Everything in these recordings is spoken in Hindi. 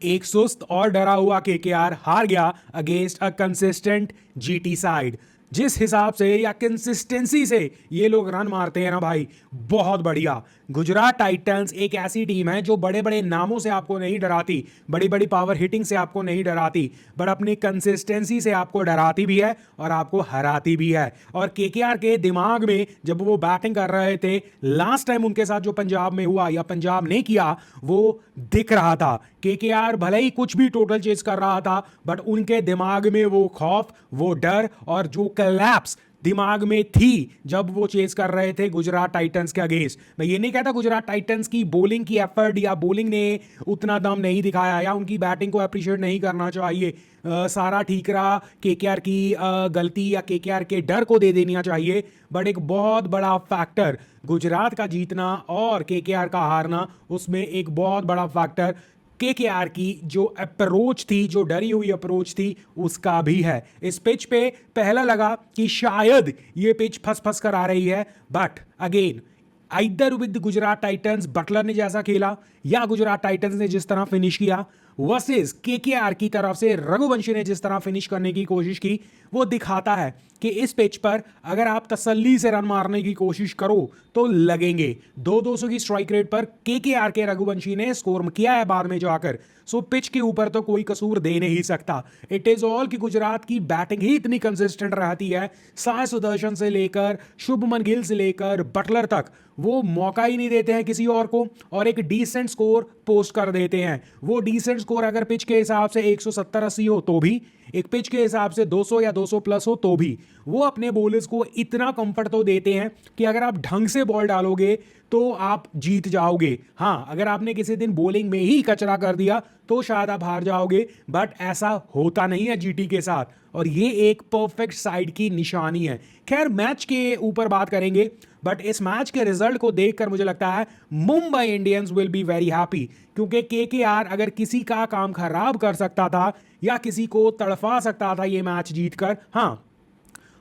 एक सुस्त और डरा हुआ केकेआर हार गया against a consistent GT side. जिस हिसाब से या कंसिस्टेंसी से ये लोग रन मारते हैं ना भाई, बहुत बढ़िया। गुजरात टाइटंस एक ऐसी टीम है जो बड़े बड़े नामों से आपको नहीं डराती, बड़ी बड़ी पावर हिटिंग से आपको नहीं डराती, बट अपनी कंसिस्टेंसी से आपको डराती भी है और आपको हराती भी है। और केकेआर के दिमाग में जब वो बैटिंग कर रहे थे लास्ट टाइम उनके साथ जो पंजाब में हुआ या पंजाब ने किया, वो दिख रहा था। केकेआर भले ही कुछ भी टोटल चेज कर रहा था, बट उनके दिमाग में वो खौफ, वो डर और जो कलैप्स दिमाग में थी जब वो चेस कर रहे थे गुजरात टाइटंस के अगेंस्ट। मैं ये नहीं कहता गुजरात टाइटंस की बॉलिंग की एफर्ट या बॉलिंग ने उतना दम नहीं दिखाया या उनकी बैटिंग को अप्रिशिएट नहीं करना चाहिए। सारा ठीक रहा, केकेआर की गलती या केकेआर के डर को दे देना चाहिए। बट एक बहुत बड़ा फैक्टर गुजरात का जीतना और केकेआर का हारना, उसमें एक बहुत बड़ा फैक्टर केकेआर की जो अप्रोच थी, जो डरी हुई अप्रोच थी, उसका भी है। इस पिच पे पहला लगा कि शायद ये पिच फंस फंस कर आ रही है, but again either with Gujarat Titans Butler ने जैसा खेला या गुजरात टाइटंस ने जिस तरह फिनिश किया वर्सेस केकेआर की तरफ से रघुवंशी ने जिस तरह फिनिश करने की कोशिश की, वो दिखाता है कि इस पिच पर अगर आप तसल्ली से रन मारने की कोशिश करो तो लगेंगे। 2-200 की स्ट्राइक रेट पर केकेआर के रघुवंशी ने स्कोर किया है बाद में जाकर। सो पिच के ऊपर तो कोई कसूर दे नहीं सकता। इट इज ऑल कि गुजरात की बैटिंग ही इतनी कंसिस्टेंट रहती है, साय सुदर्शन से लेकर शुभमन गिल से लेकर बटलर तक, वो मौका ही नहीं देते हैं किसी और को और एक डिसेंट स्कोर पोस्ट कर देते हैं। वो डिसेंट स्कोर अगर पिच के हिसाब से 170-80 हो तो भी, एक पिच के हिसाब से 200 या 200 प्लस हो तो भी, वो अपने बॉलर्स को इतना कंफर्ट तो देते हैं कि अगर आप ढंग से बॉल डालोगे तो आप जीत जाओगे। हाँ, अगर आपने किसी दिन बॉलिंग में ही कचरा कर दिया तो शायद आप हार जाओगे, बट ऐसा होता नहीं है जीटी के साथ और ये एक परफेक्ट साइड की निशानी है। खैर, मैच के ऊपर बात करेंगे, बट इस मैच के रिजल्ट को देखकर मुझे लगता है Mumbai Indians will be very happy, क्योंकि केकेआर अगर किसी का काम खराब कर सकता था या किसी को तड़फा सकता था ये मैच जीतकर, हाँ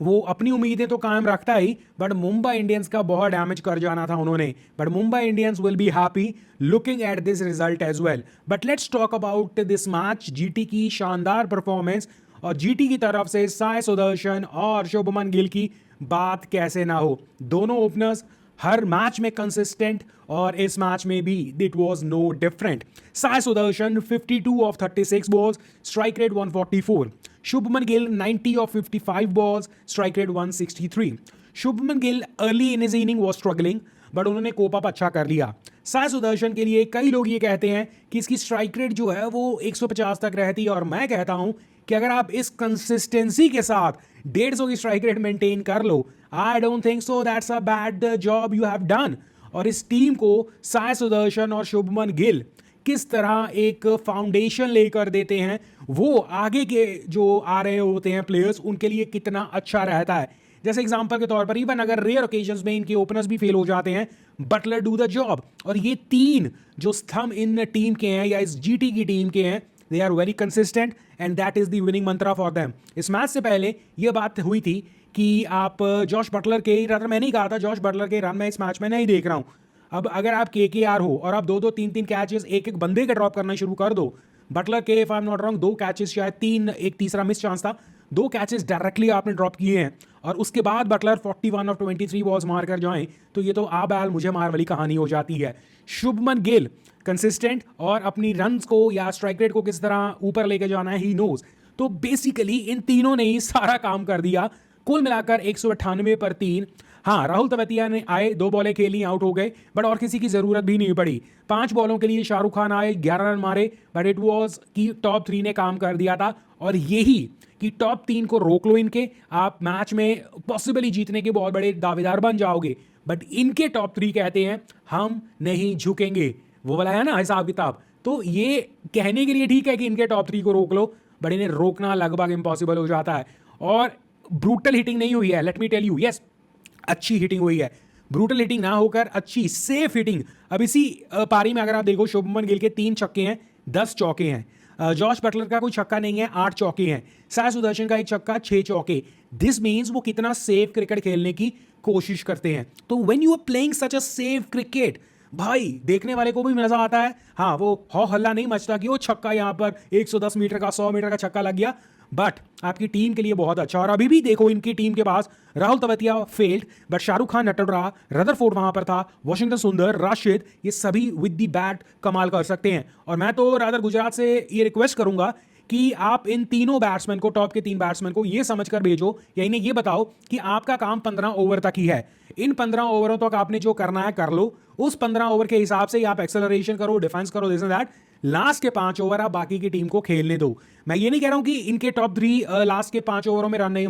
वो अपनी उम्मीदें तो कायम रखता ही, बट मुंबई इंडियंस का बहुत डैमेज कर जाना था उन्होंने। But Mumbai Indians will be happy looking at this result as well. But let's talk about this match, GT की शानदार परफॉर्मेंस और जीटी की तरफ से साय सुदर्शन और शुभमन गिल की बात कैसे ना हो। दोनों ओपनर्स हर मैच में कंसिस्टेंट और इस मैच में भी it was no different. Sai Sudharsan 52 of 36 balls, strike rate 144। Shubman Gill 90 of 55 balls, strike rate 163। Shubman Gill early in his inning was struggling, but उन्होंने कोप अप अच्छा कर लिया। साय सुदर्शन के लिए कई लोग ये कहते हैं कि इसकी स्ट्राइक रेट जो है वो 150 तक रहती है, और मैं कहता हूं कि अगर आप इस कंसिस्टेंसी के साथ 150 की स्ट्राइक रेट मेंटेन कर लो, I don't think so that's a bad job you have done. और इस टीम को साय सुदर्शन और शुभमन गिल किस तरह एक फाउंडेशन लेकर देते हैं, वो आगे के जो आ रहे होते हैं प्लेयर्स उनके लिए कितना अच्छा रहता है। जैसे एग्जांपल के तौर पर इवन अगर रेयर ओकेजन्स में इनके ओपनर्स भी फेल हो जाते हैं, बटलर डू द जॉब। और ये तीन जो स्तंभ इन टीम के हैं या इस जीटी की टीम के हैं, they are very consistent and that is the winning mantra for them. इस मैच से पहले ये बात हुई थी कि आप जॉश बटलर के ही रन, मैं नहीं कहा था जॉश बटलर के रन मैं इस मैच में नहीं देख रहा हूं। अब अगर आप केकेआर हो और आप 2-2 3-3 कैचेस एक एक बंदे के ड्रॉप करना शुरू कर दो, बटलर के if I am not wrong 2 catches, शायद 3, एक तीसरा मिस चांस था, 2 कैचेस डायरेक्टली आपने ड्रॉप किए हैं और उसके बाद बटलर 41 ऑफ 23 बॉल्स मार कर जाएं, तो ये तो आ बैल मुझे मार वाली कहानी हो जाती है। शुभमन गिल कंसिस्टेंट और अपनी रन्स को या स्ट्राइक रेट को किस तरह ऊपर लेके जाना है ही नोज। तो बेसिकली इन तीनों ने ही सारा काम कर दिया। कुल मिलाकर 198 पर 3। हाँ, राहुल तवतिया ने आए, 2 बॉलें खेली, आउट हो गए, बट और किसी की जरूरत भी नहीं पड़ी। 5 बॉलों के लिए शाहरुख खान आए, 11 रन मारे, बट इट वॉज कि टॉप 3 ने काम कर दिया था। और यही कि टॉप 3 को रोक लो इनके, आप मैच में पॉसिबली जीतने के बहुत बड़े दावेदार बन जाओगे। बट इनके टॉप 3 कहते हैं हम नहीं झुकेंगे, वो वाला है ना हिसाब किताब। तो ये कहने के लिए ठीक है कि इनके टॉप 3 को रोक लो, बट इन्हें रोकना लगभग इम्पॉसिबल हो जाता है। और ब्रूटल हिटिंग नहीं हुई है, let me tell you. Yes, अच्छी हिटिंग हुई है, ब्रूटल हिटिंग ना होकर अच्छी सेफ हिटिंग। अब इसी पारी में अगर आप देखो, शुभमन गिल के 3 छक्के हैं, 10 चौके हैं। जॉश बटलर का कोई छक्का नहीं है, 8 चौके हैं। साय सुदर्शन का 1 छक्का, 6 चौके। दिस मीन्स वो कितना सेफ क्रिकेट खेलने की कोशिश करते हैं। तो when you are playing such a safe cricket, भाई देखने वाले को भी मजा आता है। हाँ, वो हो हल्ला नहीं मचता कि वो छक्का यहाँ पर 110 मीटर का 100 मीटर का छक्का लग गया, बट आपकी टीम के लिए बहुत अच्छा। और अभी भी देखो इनकी टीम के पास राहुल तवतिया फेल्ड, बट शाहरुख खान नटल रहा, रदरफोर्ड वहां पर था, वॉशिंगटन सुंदर, राशिद, ये सभी विद दी बैट कमाल कर सकते हैं। और मैं तो रादर गुजरात से ये रिक्वेस्ट करूंगा कि आप इन तीनों बैट्समैन को, टॉप के 3 बैट्समैन को ये समझकर भेजो या इन्हें ये बताओ कि आपका काम 15 ओवर तक ही है। इन 15 ओवरों तक आपने जो करना है कर लो, उस 15 ओवर के हिसाब से आप एक्सेलरेशन करो, डिफेंस करो, दिस एंड दैट। लास्ट के 5 ओवर आप बाकी की टीम को खेलने दो। मैं ये नहीं कह रहा हूं कि इनके टॉप 3 लास्ट के 5 ओवरों में रन नहीं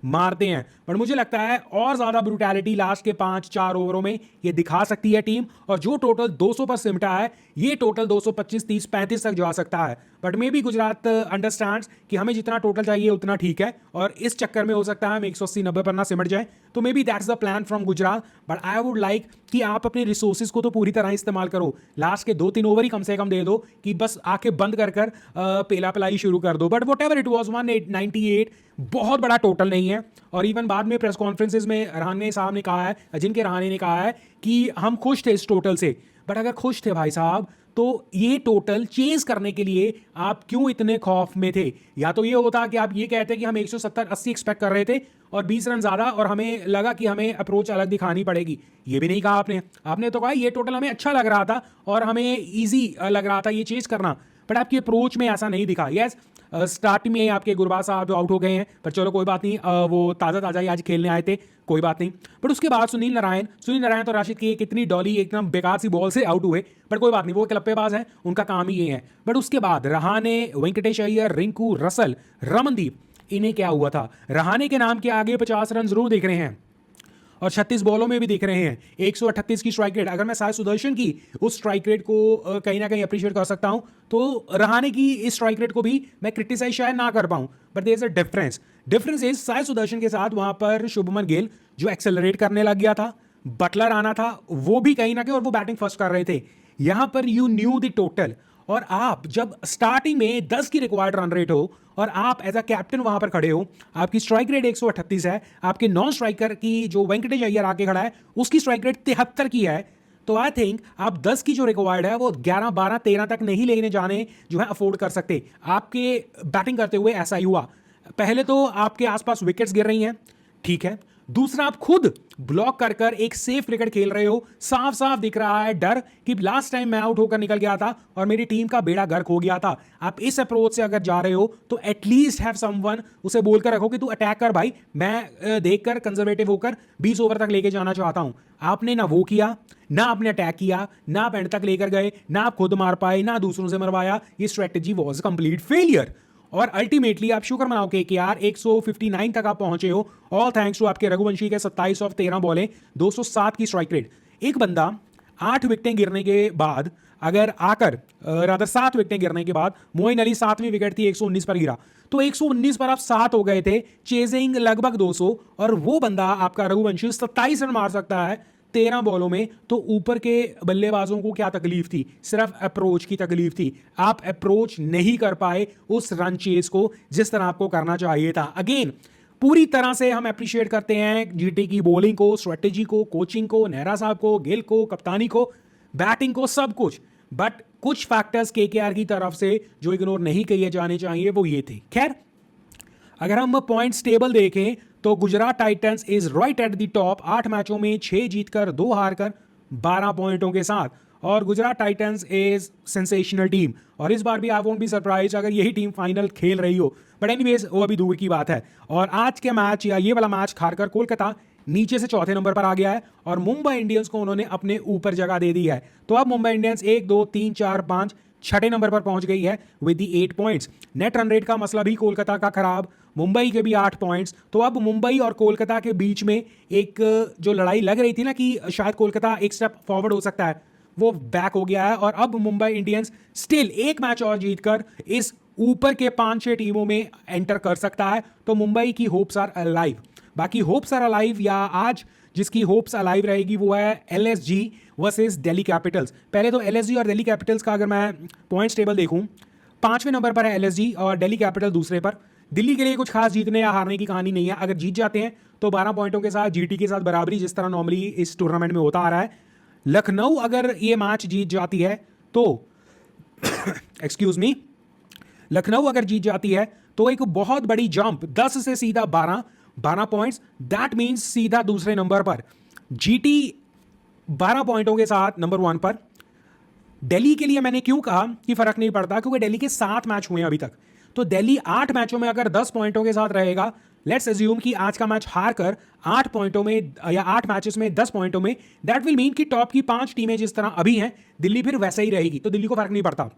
मारते हैं, पर मुझे लगता है और ज्यादा ब्रूटैलिटी लास्ट के 5-4 ओवरों में ये दिखा सकती है टीम। और जो टोटल 200 पर सिमटा है, ये टोटल 225, 30, 35 तक जा सकता है। But may be Gujarat understands कि हमें जितना टोटल चाहिए उतना ठीक है, और इस चक्कर में हो सकता है हम 180-90 पर ना सिमट जाए। तो may be that's the plan from Gujarat. But I would like कि आप अपने रिसोर्सेज को तो पूरी तरह इस्तेमाल करो। लास्ट के 2-3 ओवर ही कम से कम दे दो कि बस आके बंद कर पेला पलाई शुरू कर दो। But what ever it was 198 बहुत बड़ा टोटल नहीं है। और इवन बाद में प्रेस कॉन्फ्रेंसेज में रहाणे साहब ने कहा है, अजिंक्य रहाणे ने कहा है कि हम खुश थे इस टोटल से। बट अगर खुश थे भाई साहब, तो ये टोटल चेज करने के लिए आप क्यों इतने खौफ में थे? या तो ये होता कि आप ये कहते कि हम 170-80 एक्सपेक्ट कर रहे थे और 20 रन ज्यादा, और हमें लगा कि हमें अप्रोच अलग दिखानी पड़ेगी। ये भी नहीं कहा आपने तो कहा ये टोटल हमें अच्छा लग रहा था और हमें ईजी लग रहा था ये चेज करना। बट आपकी अप्रोच में ऐसा नहीं दिखा। यस, स्टार्टिंग में आपके गुरबाज साहब जो आउट हो गए हैं, पर चलो कोई बात नहीं, वो ताज़ा ही आज खेलने आए थे, कोई बात नहीं। बट उसके बाद सुनील नारायण तो राशिद की कितनी डॉली एकदम बेकार सी बॉल से आउट हुए, बट कोई बात नहीं, वो क्लप्पेबाज हैं, उनका काम ही ये है। बट उसके बाद रहाणे, वेंकटेश अय्यर, रिंकू, रसल, रमनदीप, इन्हें क्या हुआ था? रहाणे के नाम के आगे 50 रन जरूर देख रहे हैं और 36 बॉलों में भी दिख रहे हैं, 138 की स्ट्राइक रेट। अगर मैं साई सुदर्शन की उस स्ट्राइक रेट को कहीं ना कहीं अप्रिशिएट कर सकता हूं, तो रहाणे की इस स्ट्राइक रेट को भी मैं क्रिटिसाइज शायद ना कर पाऊं। But there is a difference is Sai Sudharsan के साथ वहां पर शुभमन गिल जो एक्सेलरेट करने लग गया था, बटलर आना था, वो भी कहीं ना कहीं, और वो बैटिंग फर्स्ट कर रहे थे। यहां पर यू न्यू द टोटल, और आप जब स्टार्टिंग में 10 की रिक्वायर्ड रन रेट हो और आप एज अ कैप्टन वहां पर खड़े हो, आपकी स्ट्राइक रेट 138 है, आपके नॉन स्ट्राइकर की जो वेंकटेश अय्यर आके खड़ा है उसकी स्ट्राइक रेट 73 की है, तो आई थिंक आप 10 की जो रिक्वायर्ड है वो 11, 12, 13 तक नहीं लेने जाने जो है अफोर्ड कर सकते। आपके बैटिंग करते हुए ऐसा ही हुआ। पहले तो आपके आसपास विकेट्स गिर रही हैं, ठीक है। दूसरा, आप खुद ब्लॉक कर एक सेफ क्रिकेट खेल रहे हो, साफ साफ दिख रहा है डर कि लास्ट टाइम मैं आउट होकर निकल गया था और मेरी टीम का बेड़ा गर्क हो गया था। आप इस अप्रोच से अगर जा रहे हो तो एटलीस्ट हैव समवन, उसे बोलकर रखो कि तू अटैक कर भाई, मैं देखकर कंजर्वेटिव होकर 20 ओवर तक लेके जाना चाहता हूं। आपने ना वो किया, ना आपने अटैक किया, ना आप एंड तक लेकर गए, ना आप खुद मार पाए, ना दूसरों से मरवाया। ये स्ट्रेटेजी वॉज कंप्लीट फेलियर। और अल्टीमेटली आप शुक्र मनाओ कि यार 159 तक आप पहुंचे हो, ऑल थैंक्स टू आपके रघुवंशी के 27 ऑफ 13 बॉलें, 207 की स्ट्राइक रेट। एक बंदा 8 विकेटें गिरने के बाद अगर आकर रादर 7 विकेटें गिरने के बाद, मोइन अली 7वीं विकेट थी, 119 पर गिरा, तो 119 पर आप 7 हो गए थे, चेजिंग लगभग 200, और वो बंदा आपका रघुवंशी 27 रन मार सकता है 13 बॉलों में। तो ऊपर के बल्लेबाजों को क्या तकलीफ थी? सिर्फ अप्रोच की तकलीफ थी। आप अप्रोच नहीं कर पाए उस रन चेस को जिस तरह आपको करना चाहिए था। अगेन, पूरी तरह से हम अप्रिशिएट करते हैं जीटी की बॉलिंग को, स्ट्रेटेजी को, कोचिंग को, नेहरा साहब को, गिल को, कप्तानी को, बैटिंग को, सब कुछ। बट कुछ फैक्टर्स केकेआर की तरफ से जो इग्नोर नहीं किए जाने चाहिए वो ये थे। खैर, अगर हम पॉइंट्स टेबल देखें तो Gujarat Titans is right at the top, 8 मैचों में 6 जीतकर 2 हारकर 12 पॉइंटों के साथ। और Gujarat Titans is sensational team, और इस बार भी आई वोंट बी सरप्राइज अगर यही टीम फाइनल खेल रही हो। बट एनीवेज, वो अभी दूर की बात है। और आज के मैच या ये वाला मैच हारकर कोलकाता नीचे से चौथे नंबर पर आ गया है और मुंबई इंडियंस को उन्होंने अपने ऊपर जगह दे दी है। तो अब मुंबई इंडियंस 1, 2, 3, 4, 5 छठे नंबर पर पहुंच गई है with the 8 points. Net run rate का मसला भी कोलकाता का खराब, मुंबई के भी 8 पॉइंट्स। तो अब मुंबई और कोलकाता के बीच में एक जो लड़ाई लग रही थी ना कि शायद कोलकाता एक स्टेप फॉरवर्ड हो सकता है, वो बैक हो गया है। और अब मुंबई इंडियंस स्टिल एक मैच और जीतकर इस ऊपर के 5-6 टीमों में एंटर कर सकता है। तो मुंबई की होप्स आर अलाइव। बाकी होप्स आर अलाइव या आज जिसकी होप्स अलाइव रहेगी वो है एलएसजी वर्सेस दिल्ली कैपिटल्स। पहले तो एलएसजी और दिल्ली कैपिटल्स का अगर मैं पॉइंट्स टेबल देखूं, 5वें नंबर पर है एलएसजी और दिल्ली कैपिटल दूसरे पर। दिल्ली के लिए कुछ खास जीतने या हारने की कहानी नहीं है। अगर जीत जाते हैं तो 12 पॉइंटों के साथ जीटी के साथ बराबरी, जिस तरह नॉर्मली इस टूर्नामेंट में होता आ रहा है। लखनऊ अगर ये मैच जीत जाती है तो एक्सक्यूज मी, लखनऊ अगर जीत जाती है तो एक बहुत बड़ी जंप 10 से सीधा 12 पॉइंट्स, दैट मींस सीधा दूसरे नंबर पर। जीटी 12 पॉइंटों के साथ नंबर 1 पर। दिल्ली के लिए मैंने क्यों कहा कि फर्क नहीं पड़ता, क्योंकि दिल्ली के 7 मैच हुए हैं अभी तक, तो दिल्ली 8 मैचों में अगर 10 पॉइंटों के साथ रहेगा, लेट्स अज्यूम कि आज का मैच हार कर 8 पॉइंटों में या 8 मैचेस में 10 पॉइंटों में, दैट विल मीन कि टॉप की 5 टीमें जिस तरह अभी हैं, दिल्ली फिर वैसे ही रहेगी, तो दिल्ली को फर्क नहीं पड़ता।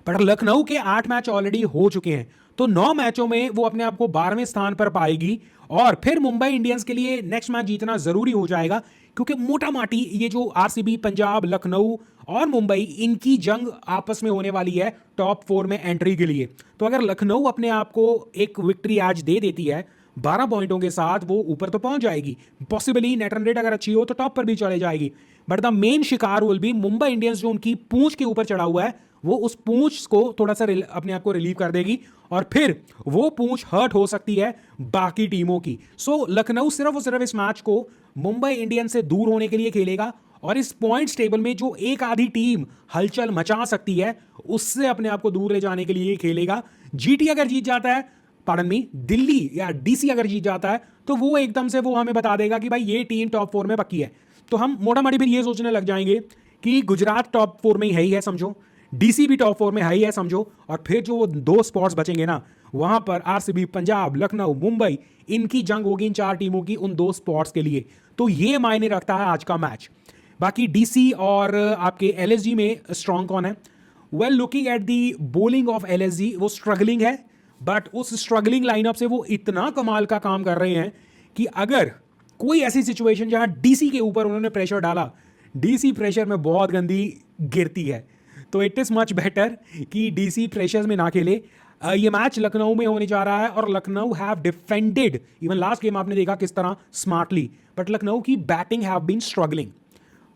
पर लखनऊ के 8 मैच ऑलरेडी हो चुके हैं, तो 9 मैचों में वो अपने आप को 12वें स्थान पर पाएगी, और फिर मुंबई इंडियंस के लिए नेक्स्ट मैच जीतना जरूरी हो जाएगा, क्योंकि मोटा माटी ये जो आरसीबी, पंजाब, लखनऊ और मुंबई, इनकी जंग आपस में होने वाली है टॉप 4 में एंट्री के लिए। तो अगर लखनऊ अपने आप को एक विक्ट्री आज दे देती है 12 पॉइंटों के साथ, वो ऊपर तो पहुंच जाएगी, पॉसिबली नेट रन रेट अगर अच्छी हो तो टॉप पर भी चले जाएगी। बट द मेन शिकार विल बी मुंबई इंडियंस, जो उनकी पूंछ के ऊपर चढ़ा हुआ है, वो उस पूंछ को थोड़ा सा अपने आप को रिलीव कर देगी, और फिर वो पूंछ हर्ट हो सकती है बाकी टीमों की। सो लखनऊ सिर्फ और सिर्फ इस मैच को मुंबई इंडियंस से दूर होने के लिए खेलेगा, और इस पॉइंट्स टेबल में जो एक आधी टीम हलचल मचा सकती है, उससे अपने आप को दूर ले जाने के लिए खेलेगा। जीटी अगर जीत जाता है, पार्डन मी, दिल्ली या डीसी अगर जीत जाता है, तो वो एकदम से वो हमें बता देगा कि भाई ये टीम टॉप 4 में पक्की है। तो हम मोटा मोटी फिर ये सोचने लग जाएंगे कि गुजरात टॉप 4 में ही है समझो, डीसी भी टॉप 4 में है समझो, और फिर जो 2 स्पॉट्स बचेंगे ना, वहां पर आरसीबी, पंजाब, लखनऊ, मुंबई, इनकी जंग होगी इन 4 टीमों की उन 2 स्पॉट्स के लिए। तो ये मायने रखता है आज का मैच। बाकी डीसी और आपके एलएसजी में स्ट्रॉन्ग कौन है? Well, looking at the bowling of LSG, वो स्ट्रगलिंग है, बट उस स्ट्रगलिंग लाइनअप से वो इतना कमाल का काम कर रहे हैं कि अगर कोई ऐसी सिचुएशन जहां डीसी के ऊपर उन्होंने प्रेशर डाला, डीसी प्रेशर में बहुत गंदी गिरती है, तो इट इज मच बेटर कि डीसी प्रेशर्स में ना खेले। ये मैच लखनऊ में होने जा रहा है, और Lucknow have defended, even last game आपने देखा किस तरह स्मार्टली, बट लखनऊ की बैटिंग हैव बीन स्ट्रगलिंग।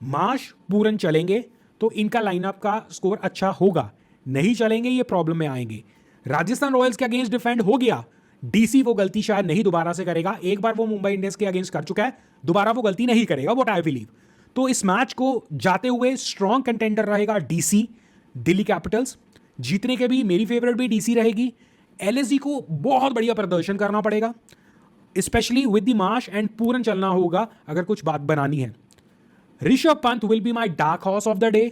माश पूरन चलेंगे तो इनका लाइनअप का स्कोर अच्छा होगा, नहीं चलेंगे ये प्रॉब्लम में आएंगे। राजस्थान रॉयल्स के अगेंस्ट डिफेंड हो गया, डीसी वो गलती शायद नहीं दोबारा से करेगा, एक बार वो मुंबई इंडियंस के अगेंस्ट कर चुका है, दोबारा वो गलती नहीं करेगा, व्हाट आई बिलीव। तो इस मैच को जाते हुए स्ट्रॉन्ग कंटेंडर रहेगा डीसी, दिल्ली कैपिटल्स। जीतने के भी मेरी फेवरेट भी डीसी रहेगी। एलएसजी को बहुत बढ़िया प्रदर्शन करना पड़ेगा, specially with the Marsh, and Pooran चलना होगा अगर कुछ बात बनानी है। Rishabh Pant will be my dark horse of the day.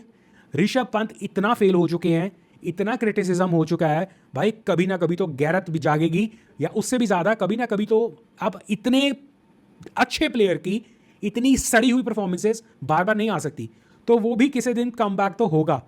Rishabh Pant इतना फेल हो चुके हैं, इतना क्रिटिसिज्म हो चुका है भाई, कभी ना कभी तो गैरत भी जागेगी, या उससे भी ज्यादा कभी ना कभी तो अब इतने अच्छे प्लेयर की इतनी सड़ी हुई परफॉर्मेंसेस बार बार नहीं आ सकती, तो वो भी किसी दिन कम बैक तो होगा।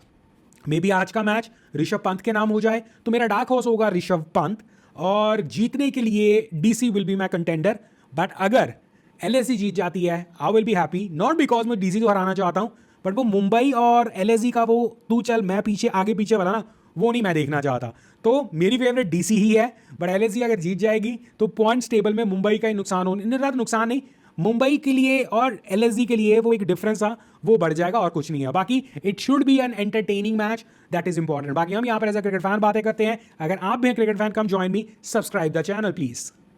मे बी आज का मैच ऋषभ पंत के नाम हो जाए, तो मेरा डार्क हॉर्स होगा ऋषभ पंत, और जीतने के लिए DC will be my contender. But अगर एलएसजी जीत जाती है, I will be happy, not because मैं डीसी को हराना चाहता हूं, बट वो मुंबई और एलएसजी का वो तू चल मैं पीछे आगे पीछे वाला ना, वो नहीं मैं देखना चाहता। तो मेरी फेवरेट डीसी ही है, बट एलएसजी अगर जीत जाएगी तो पॉइंट्स टेबल में मुंबई का ही नुकसान होने, नुकसान नहीं, मुंबई के लिए और एलएसजी के लिए वो एक डिफरेंस था, वो बढ़ जाएगा और कुछ नहीं है। बाकी it should be an entertaining match, that is important. बाकी हम यहाँ पर एज अ क्रिकेट फैन बातें करते हैं, अगर आप भी cricket fan, come join me, subscribe the channel please.